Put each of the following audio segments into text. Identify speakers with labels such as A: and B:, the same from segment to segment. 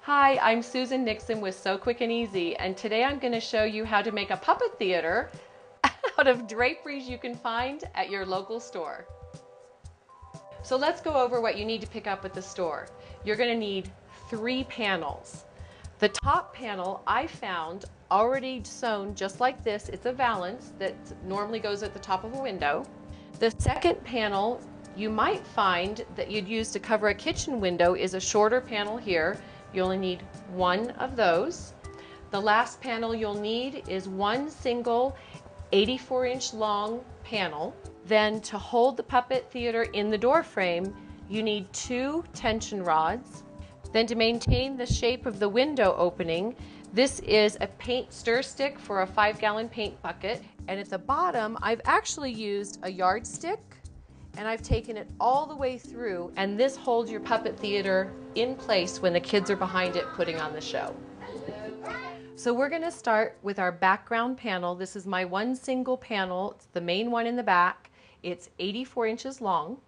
A: Hi, I'm Susan Nixon with So Quick and Easy, and today I'm going to show you how to make a puppet theater out of draperies you can find at your local store. So let's go over what you need to pick up at the store. You're going to need 3 panels. The top panel I found already sewn just like this. It's a valance that normally goes at the top of a window. The second panel you might find that you'd use to cover a kitchen window is a shorter panel here. You only need 1 of those. The last panel you'll need is 1 single 84-inch long panel. Then to hold the puppet theater in the door frame, you need 2 tension rods. Then to maintain the shape of the window opening, this is a paint stir stick for a 5-gallon paint bucket. And at the bottom, I've actually used a yardstick, and I've taken it all the way through, and this holds your puppet theater in place when the kids are behind it putting on the show. So we're going to start with our background panel. This is my 1 single panel. It's the main one in the back. It's 84 inches long,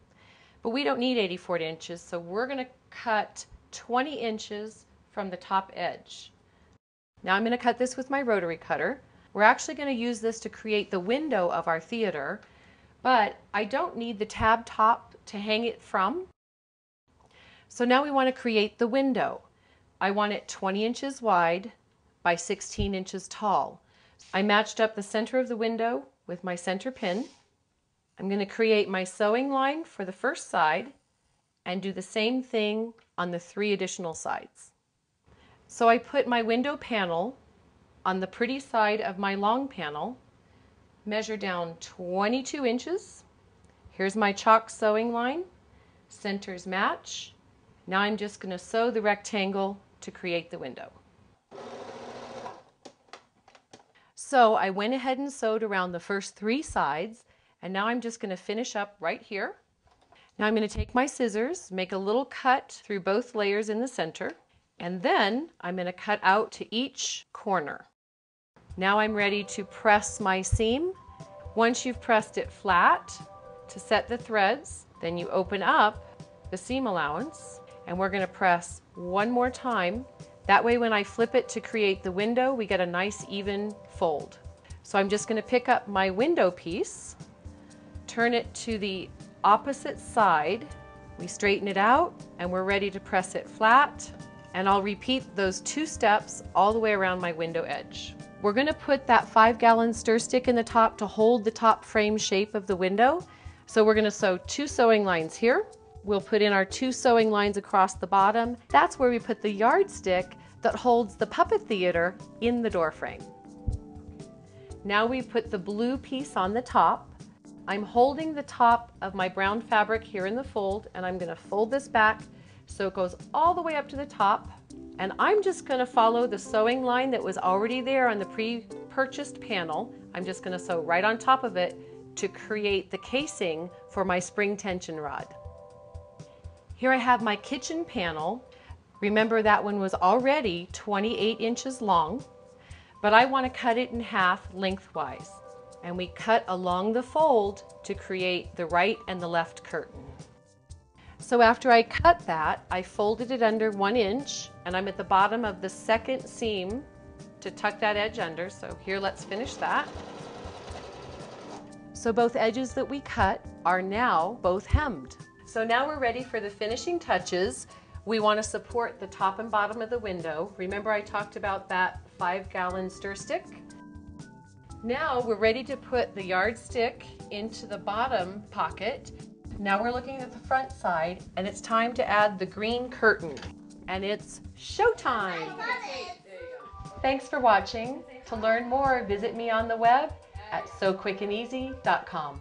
A: but we don't need 84 inches, so we're going to cut 20 inches from the top edge. Now I'm going to cut this with my rotary cutter. We're actually going to use this to create the window of our theater, but I don't need the tab top to hang it from. So now we want to create the window. I want it 20 inches wide by 16 inches tall. I matched up the center of the window with my center pin. I'm going to create my sewing line for the first side and do the same thing on the 3 additional sides. So I put my window panel on the pretty side of my long panel, measure down 22 inches. Here's my chalk sewing line, centers match. Now I'm just going to sew the rectangle to create the window. So I went ahead and sewed around the first 3 sides, and now I'm just going to finish up right here. Now I'm going to take my scissors, make a little cut through both layers in the center, and then I'm going to cut out to each corner. Now I'm ready to press my seam. Once you've pressed it flat to set the threads, then you open up the seam allowance, and we're going to press 1 more time. That way when I flip it to create the window, we get a nice even fold. So I'm just going to pick up my window piece, turn it to the opposite side, we straighten it out, and we're ready to press it flat. And I'll repeat those 2 steps all the way around my window edge. We're going to put that 5-gallon stir stick in the top to hold the top frame shape of the window. So we're going to sew 2 sewing lines here. We'll put in our 2 sewing lines across the bottom. That's where we put the yardstick that holds the puppet theater in the door frame. Now we put the blue piece on the top. I'm holding the top of my brown fabric here in the fold, and I'm going to fold this back so it goes all the way up to the top. And I'm just going to follow the sewing line that was already there on the pre-purchased panel. I'm just going to sew right on top of it to create the casing for my spring tension rod. Here I have my kitchen panel. Remember that one was already 28 inches long, but I want to cut it in half lengthwise. And we cut along the fold to create the right and the left curtain. So after I cut that, I folded it under 1 inch, and I'm at the bottom of the second seam to tuck that edge under. So here, let's finish that. So both edges that we cut are now both hemmed. So now we're ready for the finishing touches. We want to support the top and bottom of the window. Remember I talked about that 5-gallon stir stick? Now we're ready to put the yardstick into the bottom pocket. Now we're looking at the front side, and it's time to add the green curtain. And it's showtime! Thanks for watching. To learn more, visit me on the web at SoQuickandEasy.com.